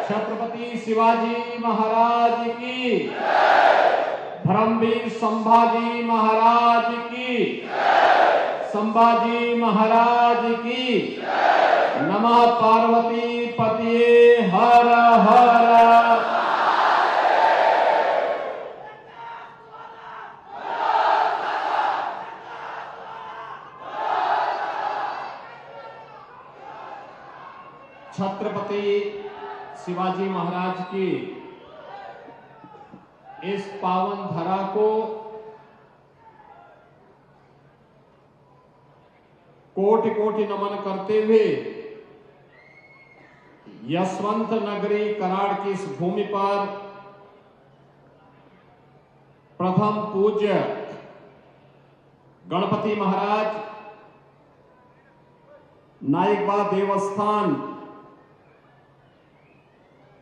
छत्रपति शिवाजी महाराज की, धर्मवीर संभाजी महाराज की, संभाजी महाराज की। नमः पार्वती पतिये हर हर। छत्रपति शिवाजी महाराज की इस पावन धरा को कोटि कोटि नमन करते हुए यशवंत नगरी कराड़ की इस भूमि पर प्रथम पूज्य गणपति महाराज नाइकबा देवस्थान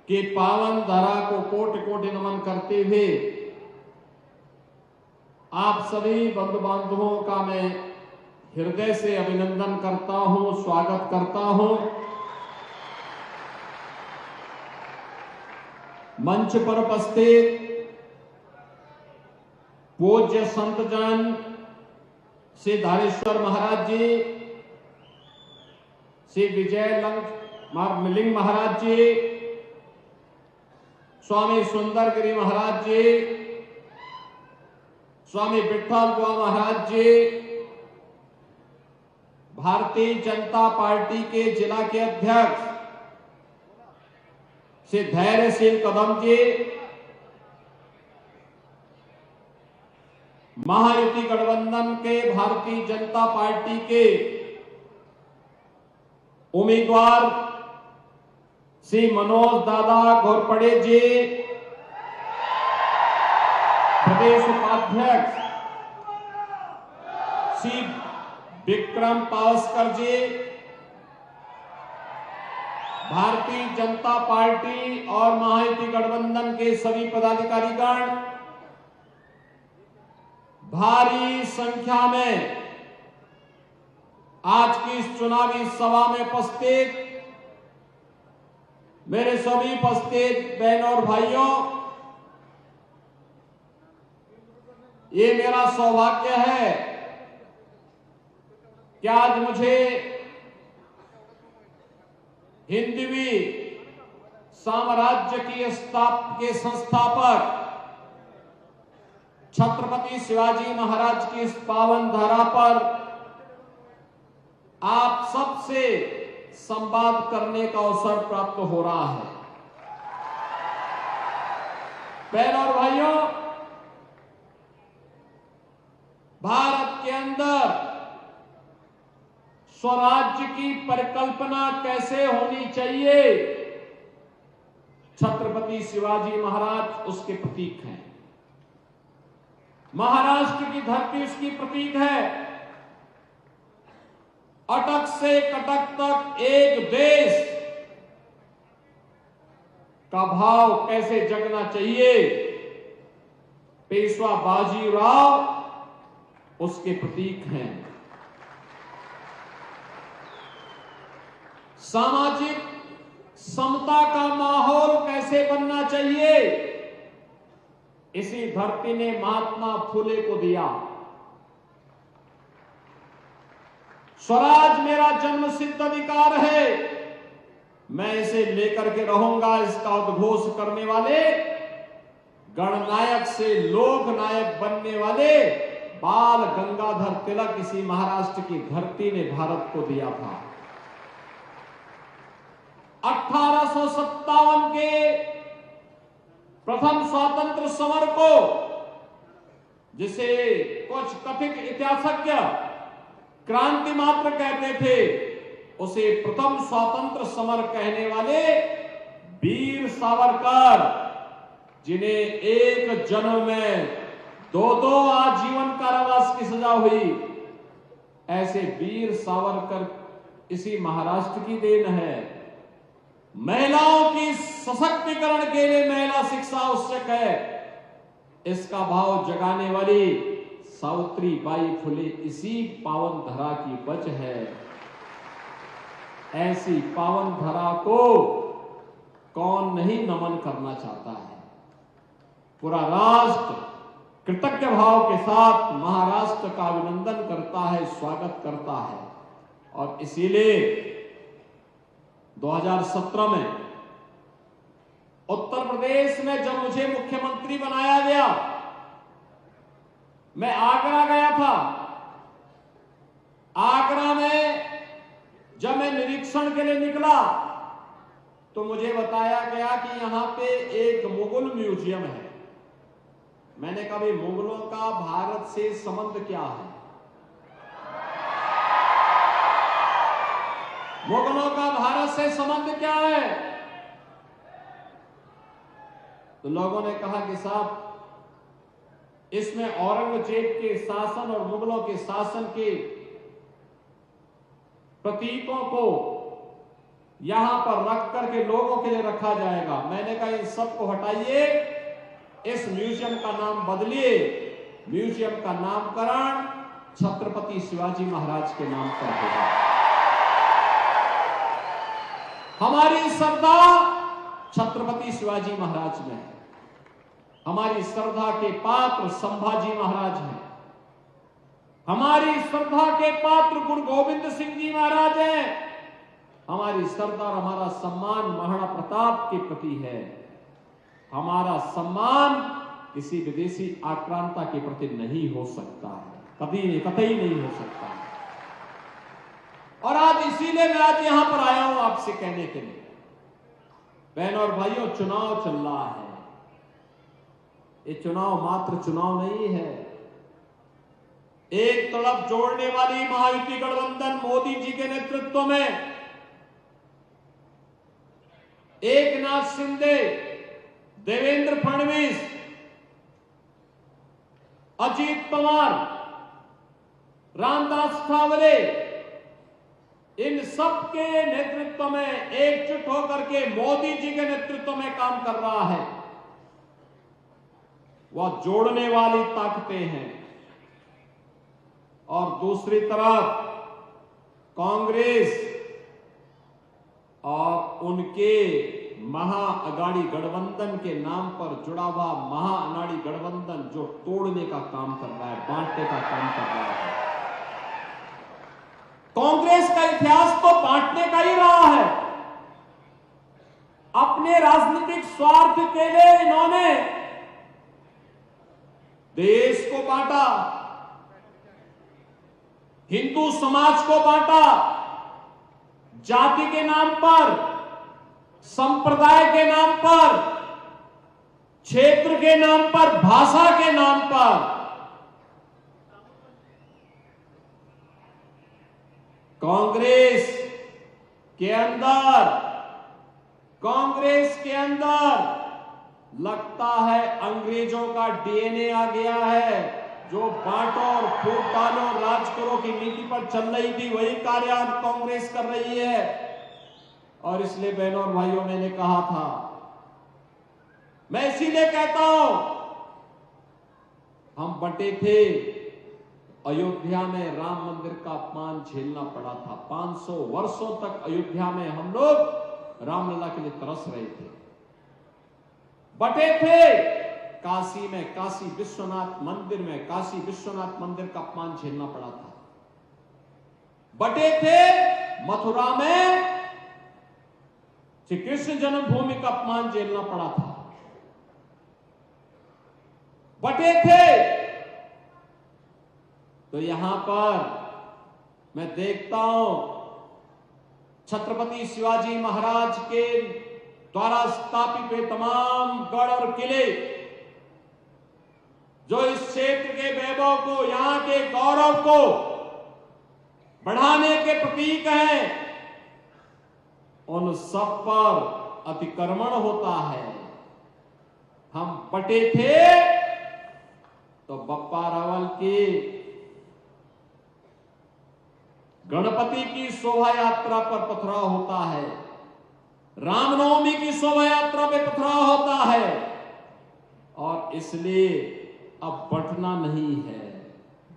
के पावन धरा को कोटि कोटि नमन करते हुए आप सभी बंधु बांधवों का मैं हृदय से अभिनंदन करता हूं, स्वागत करता हूं। मंच पर उपस्थित पूज्य संत जन श्री धारेश्वर महाराज जी, श्री विजय लिंग महाराज जी, स्वामी सुंदरगिरी महाराज जी, स्वामी विठ्ठल बुआ महाराज जी, भारतीय जनता पार्टी के जिला के अध्यक्ष श्री धैर्यशील कदम जी, महायुति गठबंधन के भारतीय जनता पार्टी के उम्मीदवार श्री मनोज दादा घोरपड़े जी, प्रदेश उपाध्यक्ष श्री विक्रम पावस्कर जी, भारतीय जनता पार्टी और महायुति गठबंधन के सभी पदाधिकारीगण, भारी संख्या में आज की इस चुनावी सभा में उपस्थित मेरे सभी उपस्थित बहनों और भाइयों, ये मेरा सौभाग्य है कि आज मुझे हिंदवी साम्राज्य के संस्थापक छत्रपति शिवाजी महाराज की इस पावन धरा पर आप सबसे संवाद करने का अवसर प्राप्त हो रहा है। बहनों और भाइयों, भारत के अंदर स्वराज्य की परिकल्पना कैसे होनी चाहिए, छत्रपति शिवाजी महाराज उसके प्रतीक हैं। महाराष्ट्र की धरती उसकी प्रतीक है। अटक से कटक तक एक देश का भाव कैसे जगना चाहिए, पेशवा बाजीराव उसके प्रतीक हैं। सामाजिक समता का माहौल कैसे बनना चाहिए, इसी धरती ने महात्मा फुले को दिया। स्वराज मेरा जन्म सिद्ध अधिकार है, मैं इसे लेकर के रहूंगा। इसका उद्घोष करने वाले, गणनायक से लोक नायक बनने वाले बाल गंगाधर तिलक इसी महाराष्ट्र की धरती ने भारत को दिया था। 1857 के प्रथम स्वतंत्र समर को, जिसे कुछ कथित इतिहासज्ञ क्रांति मात्र कहते थे, उसे प्रथम स्वतंत्र समर कहने वाले वीर सावरकर, जिन्हें एक जन्म में दो आजीवन कारावास की सजा हुई, ऐसे वीर सावरकर इसी महाराष्ट्र की देन है। महिलाओं की सशक्तिकरण के लिए महिला शिक्षा आवश्यक है, इसका भाव जगाने वाली सावित्री बाई फुले इसी पावन धरा की बच है। ऐसी पावन धरा को कौन नहीं नमन करना चाहता है। पूरा राष्ट्र कृतज्ञ भाव के साथ महाराष्ट्र का अभिनंदन करता है, स्वागत करता है। और इसीलिए 2017 में उत्तर प्रदेश में जब मुझे मुख्यमंत्री बनाया गया, मैं आगरा गया था। आगरा में जब मैं निरीक्षण के लिए निकला तो मुझे बताया गया कि यहां पे एक मुगल म्यूजियम है। मैंने कहा भाई मुगलों का भारत से संबंध क्या है? मुगलों का भारत से संबंध क्या है? तो लोगों ने कहा कि साहब इसमें औरंगजेब के शासन और मुगलों के शासन के प्रतीकों को यहां पर रख करके लोगों के लिए रखा जाएगा। मैंने कहा इन सबको हटाइए, इस म्यूजियम का नाम बदलिए, म्यूजियम का नामकरण छत्रपति शिवाजी महाराज के नाम पर होगा। हमारी श्रद्धा छत्रपति शिवाजी महाराज में है। हमारी श्रद्धा के पात्र संभाजी महाराज हैं। हमारी श्रद्धा के पात्र गुरु गोविंद सिंह जी महाराज हैं। हमारी श्रद्धा और हमारा सम्मान महाराणा प्रताप के प्रति है। हमारा सम्मान किसी विदेशी आक्रांता के प्रति नहीं हो सकता है, कभी नहीं, कतई नहीं हो सकता है। और आज इसीलिए मैं आज यहां पर आया हूं आपसे कहने के लिए, बहनों और भाइयों, चुनाव चल रहा है। ये चुनाव मात्र चुनाव नहीं है। एक तरफ जोड़ने वाली महायुति गठबंधन मोदी जी के नेतृत्व में एकनाथ शिंदे, देवेंद्र फडणवीस, अजीत पवार, रामदास ठावरे, इन सबके नेतृत्व में एकजुट होकर के मोदी जी के नेतृत्व में काम कर रहा है। वह जोड़ने वाली ताकतें हैं। और दूसरी तरफ कांग्रेस और उनके महाअगाड़ी गठबंधन के नाम पर जुड़ा हुआ महाअगाड़ी गठबंधन जो तोड़ने का काम कर रहा है, बांटने का काम कर रहा है। कांग्रेस का इतिहास तो बांटने का ही रहा है। अपने राजनीतिक स्वार्थ के लिए इन्होंने देश को बांटा, हिंदू समाज को बांटा, जाति के नाम पर, संप्रदाय के नाम पर, क्षेत्र के नाम पर, भाषा के नाम पर। कांग्रेस के अंदर लगता है अंग्रेजों का डीएनए आ गया है। जो बांटो और फूट डालो, राज करो की नीति पर चल रही थी, वही कार्य आज कांग्रेस कर रही है। और इसलिए बहनों और भाइयों, मैंने कहा था, मैं इसीलिए कहता हूं, हम बंटे थे। अयोध्या में राम मंदिर का अपमान झेलना पड़ा था। 500 वर्षों तक अयोध्या में हम लोग रामलला के लिए तरस रहे थे, बटे थे। काशी में काशी विश्वनाथ मंदिर में काशी विश्वनाथ मंदिर का अपमान झेलना पड़ा था। बटे थे मथुरा में श्री कृष्ण जन्मभूमि का अपमान झेलना पड़ा था। बटे थे। तो यहां पर मैं देखता हूं छत्रपति शिवाजी महाराज के द्वारा स्थापित हुए तमाम गढ़ और किले जो इस क्षेत्र के वैभव को, यहां के गौरव को बढ़ाने के प्रतीक हैं, उन सब पर अतिक्रमण होता है। हम बटे थे तो बप्पा रावल की गणपति की शोभा यात्रा पर पथराव होता है, रामनवमी की शोभा यात्रा पे पथराव होता है। और इसलिए अब बंटना नहीं है।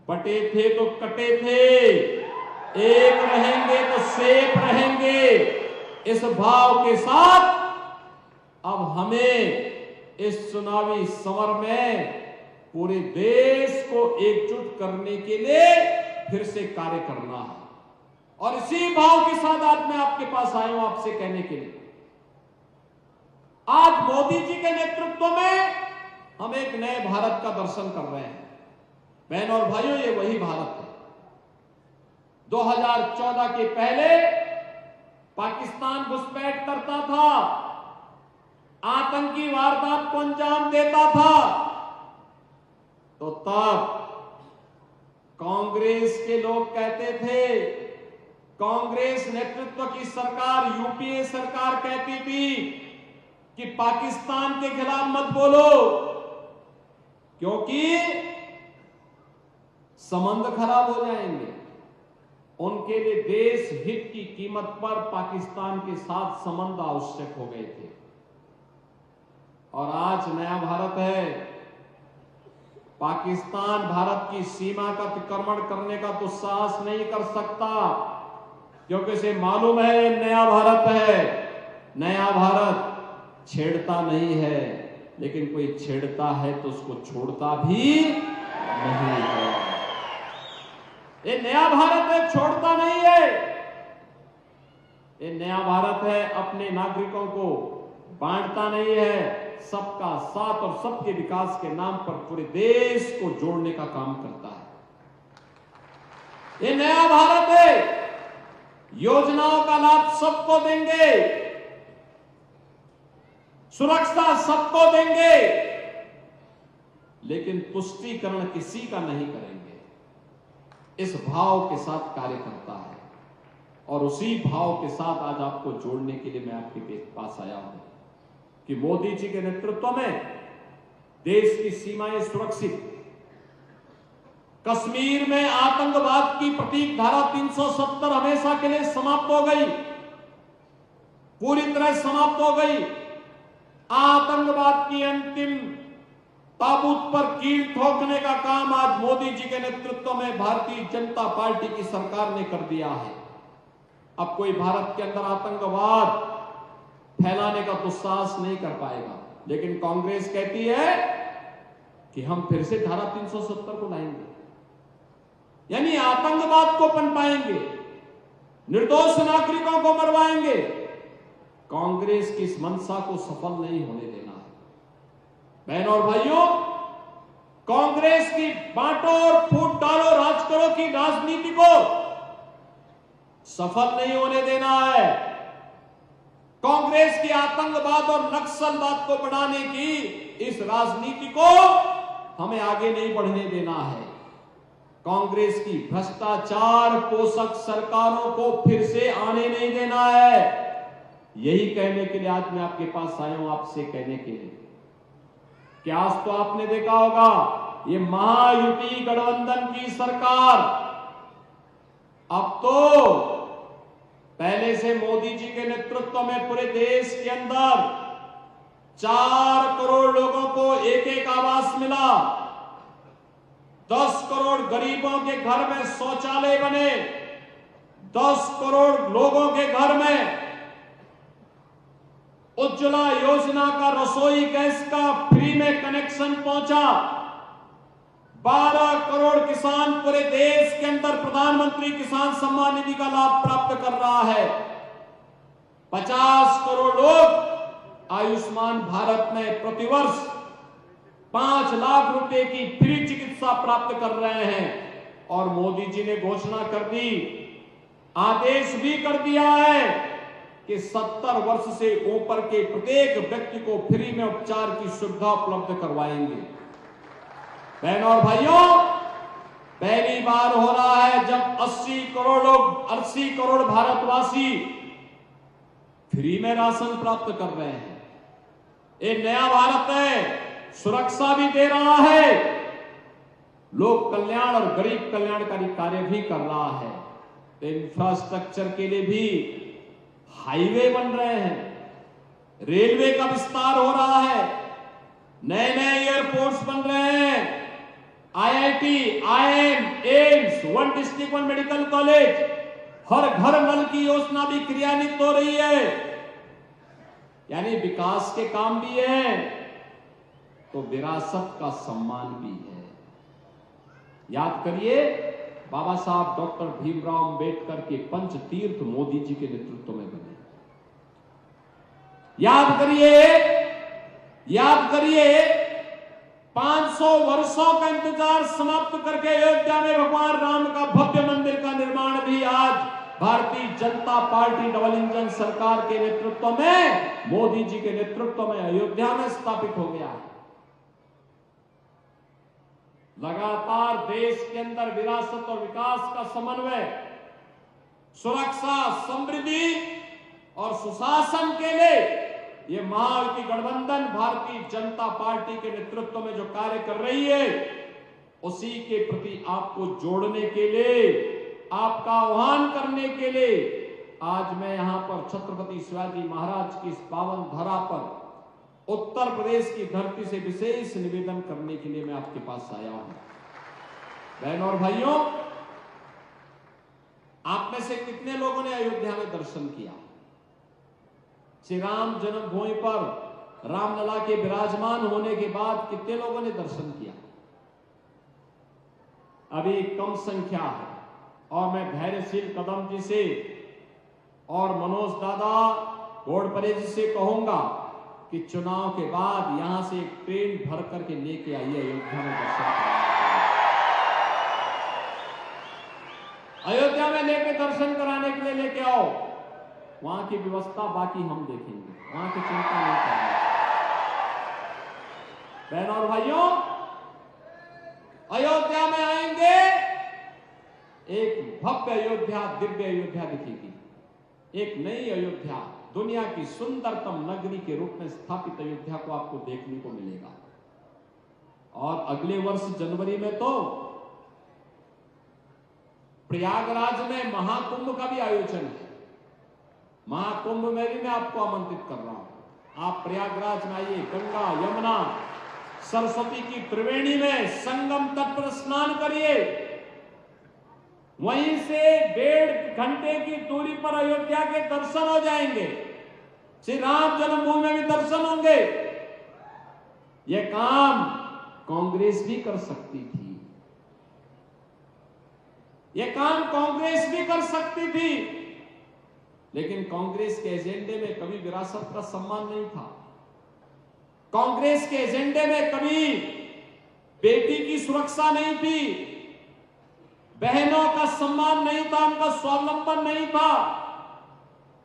बटे थे तो कटे थे। एक रहेंगे तो सेफ रहेंगे, इस भाव के साथ अब हमें इस चुनावी समर में पूरे देश को एकजुट करने के लिए फिर से कार्य करना है। और इसी भाव के साथ आज मैं आपके पास आया हूं आपसे कहने के लिए, आज मोदी जी के नेतृत्व में हम एक नए भारत का दर्शन कर रहे हैं। बहनों और भाइयों, ये वही भारत है 2014 के पहले पाकिस्तान घुसपैठ करता था, आतंकी वारदात को अंजाम देता था, तो तब कांग्रेस के लोग कहते थे, कांग्रेस नेतृत्व की सरकार, यूपीए सरकार कहती थी कि पाकिस्तान के खिलाफ मत बोलो क्योंकि संबंध खराब हो जाएंगे। उनके लिए देश हित की कीमत पर पाकिस्तान के साथ संबंध आवश्यक हो गए थे। और आज नया भारत है, पाकिस्तान भारत की सीमा का अतिक्रमण करने का तो साहस नहीं कर सकता क्योंकि इसे मालूम है नया भारत है। नया भारत छेड़ता नहीं है, लेकिन कोई छेड़ता है तो उसको छोड़ता भी नहीं है। ये नया भारत है, छोड़ता नहीं है। ये नया भारत है, अपने नागरिकों को बांटता नहीं है, सबका साथ और सबके विकास के नाम पर पूरे देश को जोड़ने का काम करता है। ये नया भारत है, योजनाओं का लाभ सबको देंगे, सुरक्षा सबको देंगे, लेकिन तुष्टीकरण किसी का नहीं करेंगे। इस भाव के साथ कार्य करता है और उसी भाव के साथ आज आपको जोड़ने के लिए मैं आपके पास आया हूं कि मोदी जी के नेतृत्व में देश की सीमाएं सुरक्षित, कश्मीर में आतंकवाद की प्रतीक धारा 370 हमेशा के लिए समाप्त हो गई, पूरी तरह समाप्त हो गई। आतंकवाद की अंतिम ताबूत पर कील ठोकने का काम आज मोदी जी के नेतृत्व में भारतीय जनता पार्टी की सरकार ने कर दिया है। अब कोई भारत के अंदर आतंकवाद फैलाने का दुस्साहस नहीं कर पाएगा, लेकिन कांग्रेस कहती है कि हम फिर से धारा 370 को लाएंगे, यानी आतंकवाद को पनपाएंगे, निर्दोष नागरिकों को मरवाएंगे। कांग्रेस की इस मंशा को सफल नहीं होने देना है। बहनों और भाइयों, कांग्रेस की बांटो और फूट डालो राज करो की राजनीति को सफल नहीं होने देना है। कांग्रेस की आतंकवाद और नक्सलवाद को बढ़ाने की इस राजनीति को हमें आगे नहीं बढ़ने देना है। कांग्रेस की भ्रष्टाचार पोषक सरकारों को फिर से आने नहीं देना है। यही कहने के लिए आज मैं आपके पास आया हूं, आपसे कहने के लिए कि आज तो आपने देखा होगा ये महायुति गठबंधन की सरकार अब तो पहले से मोदी जी के नेतृत्व में पूरे देश के अंदर 4 करोड़ लोगों को एक एक आवास मिला, 10 करोड़ गरीबों के घर में शौचालय बने, 10 करोड़ लोगों के घर में उज्ज्वला योजना का रसोई गैस का फ्री में कनेक्शन पहुंचा, 12 करोड़ किसान पूरे देश के अंदर प्रधानमंत्री किसान सम्मान निधि का लाभ प्राप्त कर रहा है, 50 करोड़ लोग आयुष्मान भारत में प्रतिवर्ष 5 लाख रुपए की फ्री चिकित्सा प्राप्त कर रहे हैं। और मोदी जी ने घोषणा कर दी, आदेश भी कर दिया है कि 70 वर्ष से ऊपर के प्रत्येक व्यक्ति को फ्री में उपचार की सुविधा उपलब्ध करवाएंगे। बहनों और भाइयों, पहली बार हो रहा है जब 80 करोड़ लोग, 80 करोड़ भारतवासी फ्री में राशन प्राप्त कर रहे हैं। ये नया भारत है, सुरक्षा भी दे रहा है, लोक कल्याण और गरीब कल्याणकारी कार्य भी कर रहा है। इंफ्रास्ट्रक्चर के लिए भी हाईवे बन रहे हैं, रेलवे का विस्तार हो रहा है, नए नए एयरपोर्ट्स बन रहे हैं, IIT, IIM, AIIMS, 1 district 1 medical college, हर घर नल की योजना भी क्रियान्वित हो रही है। यानी विकास के काम भी है तो विरासत का सम्मान भी है। याद करिए, बाबा साहब डॉक्टर भीमराव अंबेडकर के पंचतीर्थ मोदी जी के नेतृत्व में बने। याद करिए 500 वर्षों का इंतजार समाप्त करके अयोध्या में भगवान राम का भव्य मंदिर का निर्माण भी आज Bharatiya Janata party double engine सरकार के नेतृत्व में, मोदी जी के नेतृत्व में अयोध्या में स्थापित हो गया है। लगातार देश के अंदर विरासत और विकास का समन्वय, सुरक्षा, समृद्धि और सुशासन के लिए ये महायुति गठबंधन भारतीय जनता पार्टी के नेतृत्व में जो कार्य कर रही है, उसी के प्रति आपको जोड़ने के लिए, आपका आह्वान करने के लिए आज मैं यहां पर छत्रपति शिवाजी महाराज की इस पावन धरा पर उत्तर प्रदेश की धरती से विशेष निवेदन करने के लिए मैं आपके पास आया हूं। बहनों और भाइयों, आप में से कितने लोगों ने अयोध्या में दर्शन किया? श्री राम जन्मभूमि पर रामलला के विराजमान होने के बाद कितने लोगों ने दर्शन किया? अभी कम संख्या है और मैं धैर्यशील कदम जी से और मनोज दादा घोड़परे जी से कहूंगा कि चुनाव के बाद यहां से एक ट्रेन भर करके लेके आइए, अयोध्या में दर्शन कराइए। अयोध्या में लेके दर्शन कराने के लिए लेके आओ, वहां की व्यवस्था बाकी हम देखेंगे, वहां की चिंता नहीं करेंगे। बहनों और भाइयों, अयोध्या में आएंगे, एक भव्य अयोध्या, दिव्य अयोध्या दिखेगी। एक नई अयोध्या, दुनिया की सुंदरतम नगरी के रूप में स्थापित अयोध्या को आपको देखने को मिलेगा। और अगले वर्ष जनवरी में तो प्रयागराज में महाकुंभ का भी आयोजन है। महाकुंभ में भी मैं आपको आमंत्रित कर रहा हूं। आप प्रयागराज में आइए, गंगा, यमुना, सरस्वती की त्रिवेणी में संगम तट पर स्नान करिए। वहीं से 1.5 घंटे की दूरी पर अयोध्या के दर्शन हो जाएंगे। श्री राम जन्मभूमि में भी दर्शन होंगे। यह काम कांग्रेस भी कर सकती थी, यह काम कांग्रेस भी कर सकती थी, लेकिन कांग्रेस के एजेंडे में कभी विरासत का सम्मान नहीं था। कांग्रेस के एजेंडे में कभी बेटी की सुरक्षा नहीं थी, बहनों का सम्मान नहीं था, उनका स्वावलंबन नहीं था,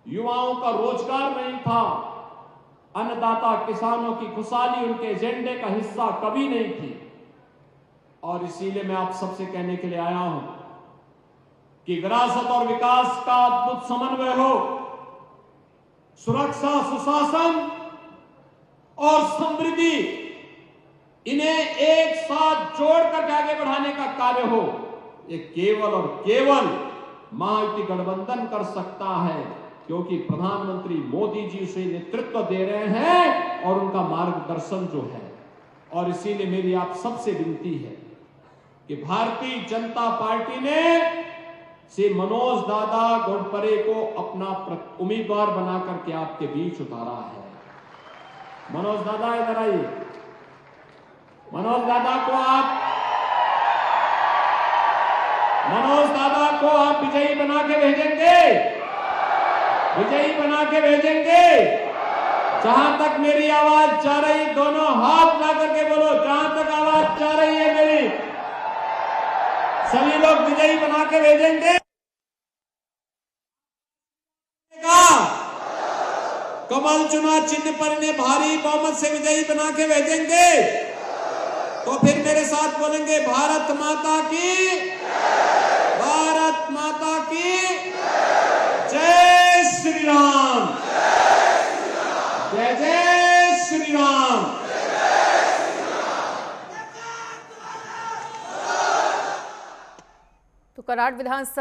युवाओं का रोजगार नहीं था, अन्नदाता किसानों की खुशहाली उनके एजेंडे का हिस्सा कभी नहीं थी। और इसीलिए मैं आप सबसे कहने के लिए आया हूं कि विरासत और विकास का अद्भुत समन्वय हो, सुरक्षा, सुशासन और समृद्धि, इन्हें एक साथ जोड़कर आगे बढ़ाने का कार्य हो, ये केवल और केवल महायुति गठबंधन कर सकता है, क्योंकि प्रधानमंत्री मोदी जी उसे नेतृत्व दे रहे हैं और उनका मार्गदर्शन जो है। और इसीलिए मेरी आप सबसे विनती है कि भारतीय जनता पार्टी ने श्री मनोज दादा घोड़परे को अपना उम्मीदवार बनाकर के आपके बीच उतारा है। मनोज दादा इधर आइए। मनोज दादा को आप विजयी बना के भेजेंगे, विजयी बना के भेजेंगे। जहां तक मेरी आवाज जा रही, दोनों हाथ ला करके बोलो, जहां तक आवाज जा रही है मेरी, सभी लोग विजयी बना के भेजेंगे। कमल चुनाव चिन्ह पर इन्हें भारी बहुमत से विजयी बना के भेजेंगे। तो फिर मेरे साथ बोलेंगे, भारत माता की, भारत माता की जय श्री राम, जय जय श्री राम। तो कराड़ विधानसभा